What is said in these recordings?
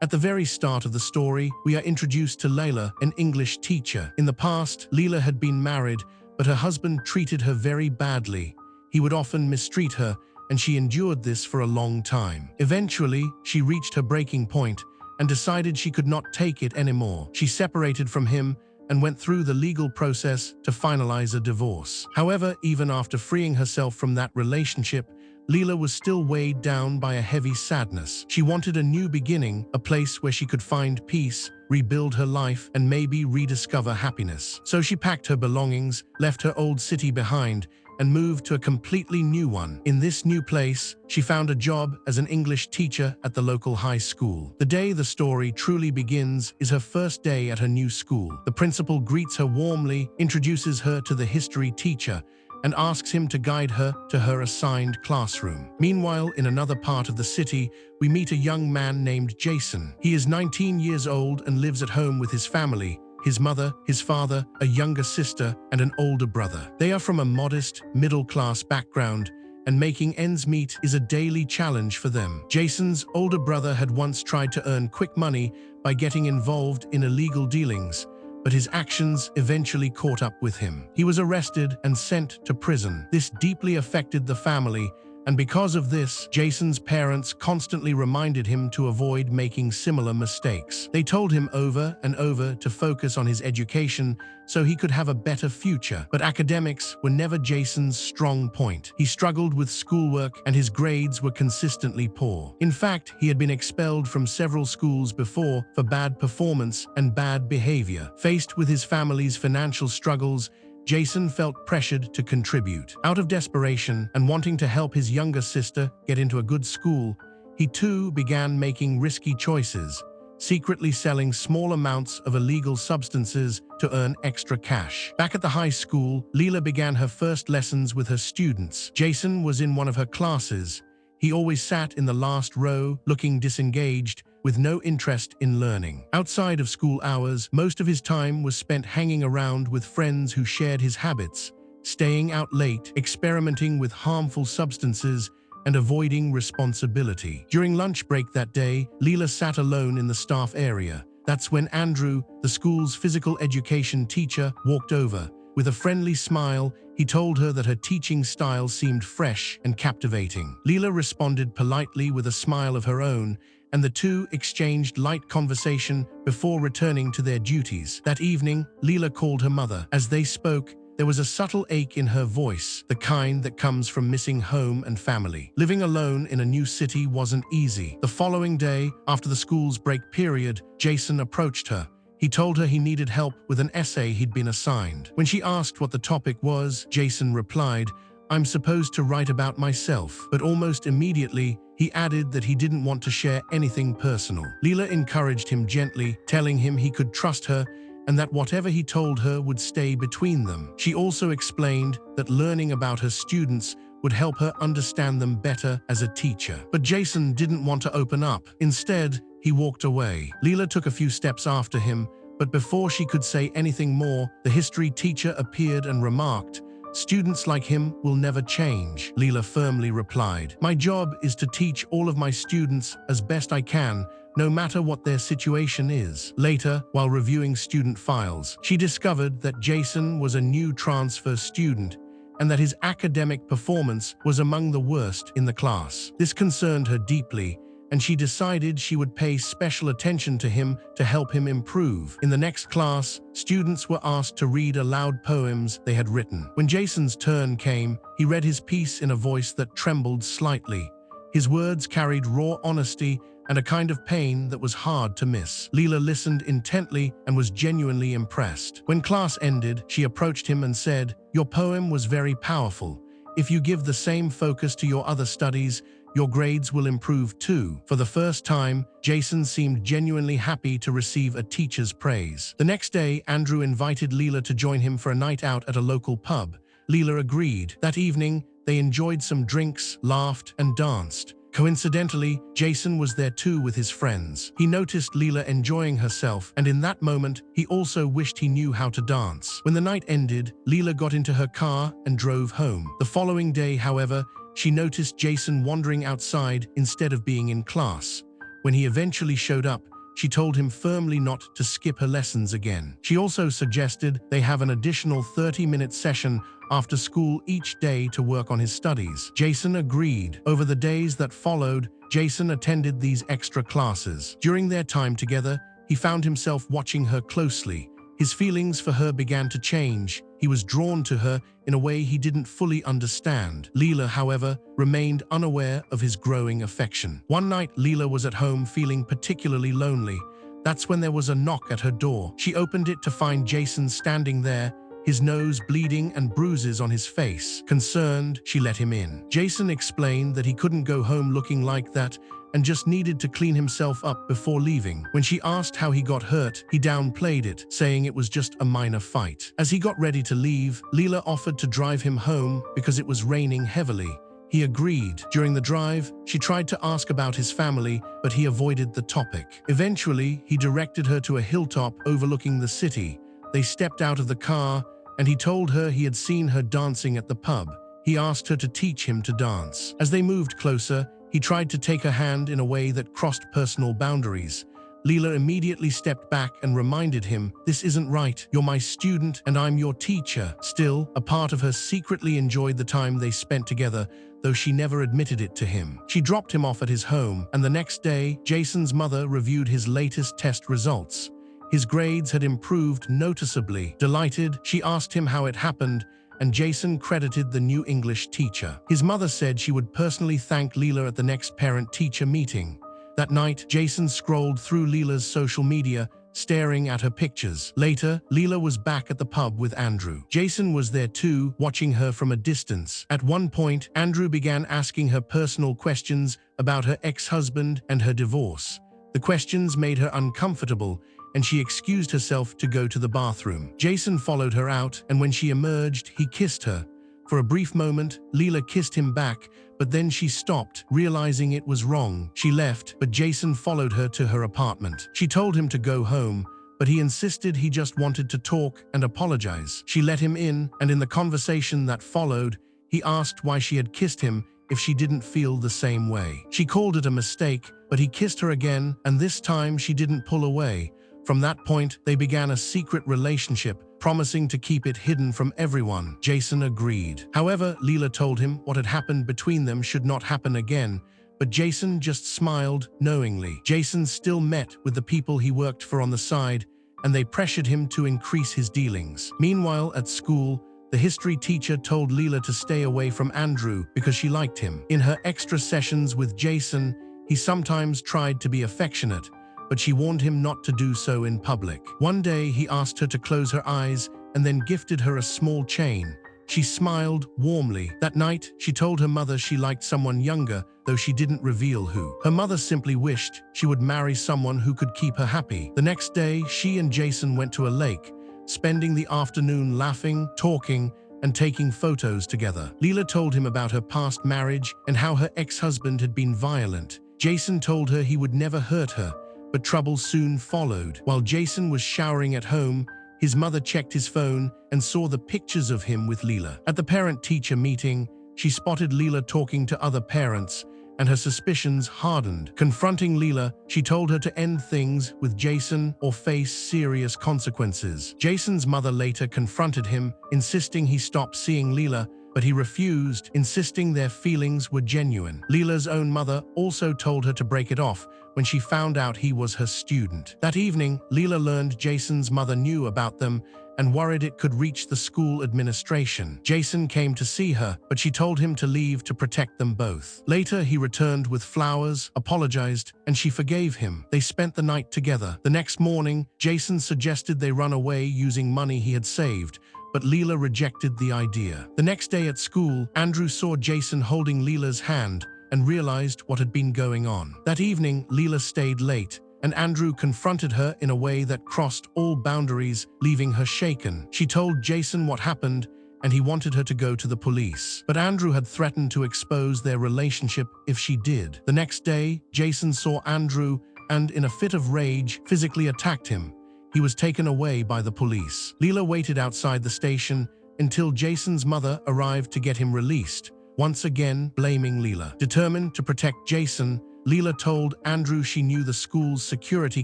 At the very start of the story, we are introduced to Leela, an English teacher. In the past, Leela had been married, but her husband treated her very badly. He would often mistreat her, and she endured this for a long time. Eventually, she reached her breaking point and decided she could not take it anymore. She separated from him and went through the legal process to finalize a divorce. However, even after freeing herself from that relationship, Leela was still weighed down by a heavy sadness. She wanted a new beginning, a place where she could find peace, rebuild her life, and maybe rediscover happiness. So she packed her belongings, left her old city behind, and moved to a completely new one. In this new place, she found a job as an English teacher at the local high school. The day the story truly begins is her first day at her new school. The principal greets her warmly, introduces her to the history teacher, and asks him to guide her to her assigned classroom. Meanwhile, in another part of the city, we meet a young man named Jason. He is 19 years old and lives at home with his family, his mother, his father, a younger sister, and an older brother. They are from a modest, middle-class background, and making ends meet is a daily challenge for them. Jason's older brother had once tried to earn quick money by getting involved in illegal dealings, but his actions eventually caught up with him. He was arrested and sent to prison. This deeply affected the family, and because of this, Jason's parents constantly reminded him to avoid making similar mistakes. They told him over and over to focus on his education so he could have a better future. But academics were never Jason's strong point. He struggled with schoolwork and his grades were consistently poor. In fact, he had been expelled from several schools before for bad performance and bad behavior. Faced with his family's financial struggles, Jason felt pressured to contribute. Out of desperation and wanting to help his younger sister get into a good school, he too began making risky choices, secretly selling small amounts of illegal substances to earn extra cash. Back at the high school, Leela began her first lessons with her students. Jason was in one of her classes. He always sat in the last row, looking disengaged, with no interest in learning. Outside of school hours, most of his time was spent hanging around with friends who shared his habits, staying out late, experimenting with harmful substances, and avoiding responsibility. During lunch break that day, Leela sat alone in the staff area. That's when Andrew, the school's physical education teacher, walked over. With a friendly smile, he told her that her teaching style seemed fresh and captivating. Leela responded politely with a smile of her own, and the two exchanged light conversation before returning to their duties. That evening, Leela called her mother. As they spoke, there was a subtle ache in her voice, the kind that comes from missing home and family. Living alone in a new city wasn't easy. The following day, after the school's break period, Jason approached her. He told her he needed help with an essay he'd been assigned. When she asked what the topic was, Jason replied, "I'm supposed to write about myself," but almost immediately, he added that he didn't want to share anything personal. Leela encouraged him gently, telling him he could trust her and that whatever he told her would stay between them. She also explained that learning about her students would help her understand them better as a teacher. But Jason didn't want to open up. Instead, he walked away. Leela took a few steps after him, but before she could say anything more, the history teacher appeared and remarked, "Students like him will never change." Leela firmly replied, "My job is to teach all of my students as best I can, no matter what their situation is." Later, while reviewing student files, she discovered that Jason was a new transfer student and that his academic performance was among the worst in the class. This concerned her deeply, and she decided she would pay special attention to him to help him improve. In the next class, students were asked to read aloud poems they had written. When Jason's turn came, he read his piece in a voice that trembled slightly. His words carried raw honesty and a kind of pain that was hard to miss. Leela listened intently and was genuinely impressed. When class ended, she approached him and said, "Your poem was very powerful. If you give the same focus to your other studies, your grades will improve too." For the first time, Jason seemed genuinely happy to receive a teacher's praise. The next day, Andrew invited Leela to join him for a night out at a local pub. Leela agreed. That evening, they enjoyed some drinks, laughed, and danced. Coincidentally, Jason was there too with his friends. He noticed Leela enjoying herself, and in that moment, he also wished he knew how to dance. When the night ended, Leela got into her car and drove home. The following day, however, she noticed Jason wandering outside instead of being in class. When he eventually showed up, she told him firmly not to skip her lessons again. She also suggested they have an additional 30-minute session after school each day to work on his studies. Jason agreed. Over the days that followed, Jason attended these extra classes. During their time together, he found himself watching her closely. His feelings for her began to change. He was drawn to her in a way he didn't fully understand. Leela, however, remained unaware of his growing affection. One night, Leela was at home feeling particularly lonely. That's when there was a knock at her door. She opened it to find Jason standing there, his nose bleeding and bruises on his face. Concerned, she let him in. Jason explained that he couldn't go home looking like that and just needed to clean himself up before leaving. When she asked how he got hurt, he downplayed it, saying it was just a minor fight. As he got ready to leave, Leela offered to drive him home because it was raining heavily. He agreed. During the drive, she tried to ask about his family, but he avoided the topic. Eventually, he directed her to a hilltop overlooking the city. They stepped out of the car, and he told her he had seen her dancing at the pub. He asked her to teach him to dance. As they moved closer, he tried to take her hand in a way that crossed personal boundaries. Leela immediately stepped back and reminded him, "This isn't right. You're my student and I'm your teacher." Still, a part of her secretly enjoyed the time they spent together, though she never admitted it to him. She dropped him off at his home, and the next day, Jason's mother reviewed his latest test results. His grades had improved noticeably. Delighted, she asked him how it happened, and Jason credited the new English teacher. His mother said she would personally thank Leela at the next parent-teacher meeting. That night, Jason scrolled through Leela's social media, staring at her pictures. Later, Leela was back at the pub with Andrew. Jason was there too, watching her from a distance. At one point, Andrew began asking her personal questions about her ex-husband and her divorce. The questions made her uncomfortable, and she excused herself to go to the bathroom. Jason followed her out, and when she emerged, he kissed her. For a brief moment, Leela kissed him back, but then she stopped, realizing it was wrong. She left, but Jason followed her to her apartment. She told him to go home, but he insisted he just wanted to talk and apologize. She let him in, and in the conversation that followed, he asked why she had kissed him if she didn't feel the same way. She called it a mistake, but he kissed her again, and this time she didn't pull away. From that point, they began a secret relationship, promising to keep it hidden from everyone. Jason agreed. However, Leela told him what had happened between them should not happen again, but Jason just smiled knowingly. Jason still met with the people he worked for on the side, and they pressured him to increase his dealings. Meanwhile, at school, the history teacher told Leela to stay away from Andrew because she liked him. In her extra sessions with Jason, he sometimes tried to be affectionate, but she warned him not to do so in public. One day, he asked her to close her eyes and then gifted her a small chain. She smiled warmly. That night, she told her mother she liked someone younger, though she didn't reveal who. Her mother simply wished she would marry someone who could keep her happy. The next day, she and Jason went to a lake, spending the afternoon laughing, talking, and taking photos together. Leela told him about her past marriage and how her ex-husband had been violent. Jason told her he would never hurt her, but trouble soon followed. While Jason was showering at home, his mother checked his phone and saw the pictures of him with Leela. At the parent-teacher meeting, she spotted Leela talking to other parents, and her suspicions hardened. Confronting Leela, she told her to end things with Jason or face serious consequences. Jason's mother later confronted him, insisting he stop seeing Leela, but he refused, insisting their feelings were genuine. Leela's own mother also told her to break it off when she found out he was her student. That evening, Leela learned Jason's mother knew about them and worried it could reach the school administration. Jason came to see her, but she told him to leave to protect them both. Later, he returned with flowers, apologized, and she forgave him. They spent the night together. The next morning, Jason suggested they run away using money he had saved, but Leela rejected the idea. The next day at school, Andrew saw Jason holding Leela's hand and realized what had been going on. That evening, Leela stayed late, and Andrew confronted her in a way that crossed all boundaries, leaving her shaken. She told Jason what happened, and he wanted her to go to the police. But Andrew had threatened to expose their relationship if she did. The next day, Jason saw Andrew and, in a fit of rage, physically attacked him. He was taken away by the police. Leela waited outside the station until Jason's mother arrived to get him released, once again blaming Leela. Determined to protect Jason, Leela told Andrew she knew the school's security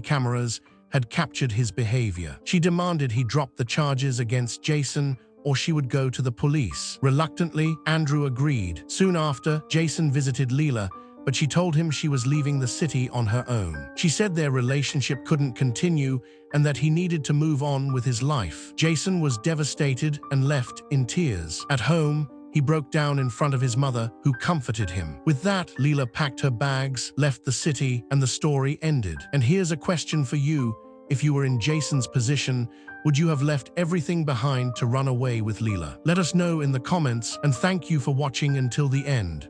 cameras had captured his behavior. She demanded he drop the charges against Jason or she would go to the police. Reluctantly, Andrew agreed. Soon after, Jason visited Leela, but she told him she was leaving the city on her own. She said their relationship couldn't continue and that he needed to move on with his life. Jason was devastated and left in tears. At home, he broke down in front of his mother, who comforted him. With that, Leela packed her bags, left the city, and the story ended. And here's a question for you. If you were in Jason's position, would you have left everything behind to run away with Leela? Let us know in the comments, and thank you for watching until the end.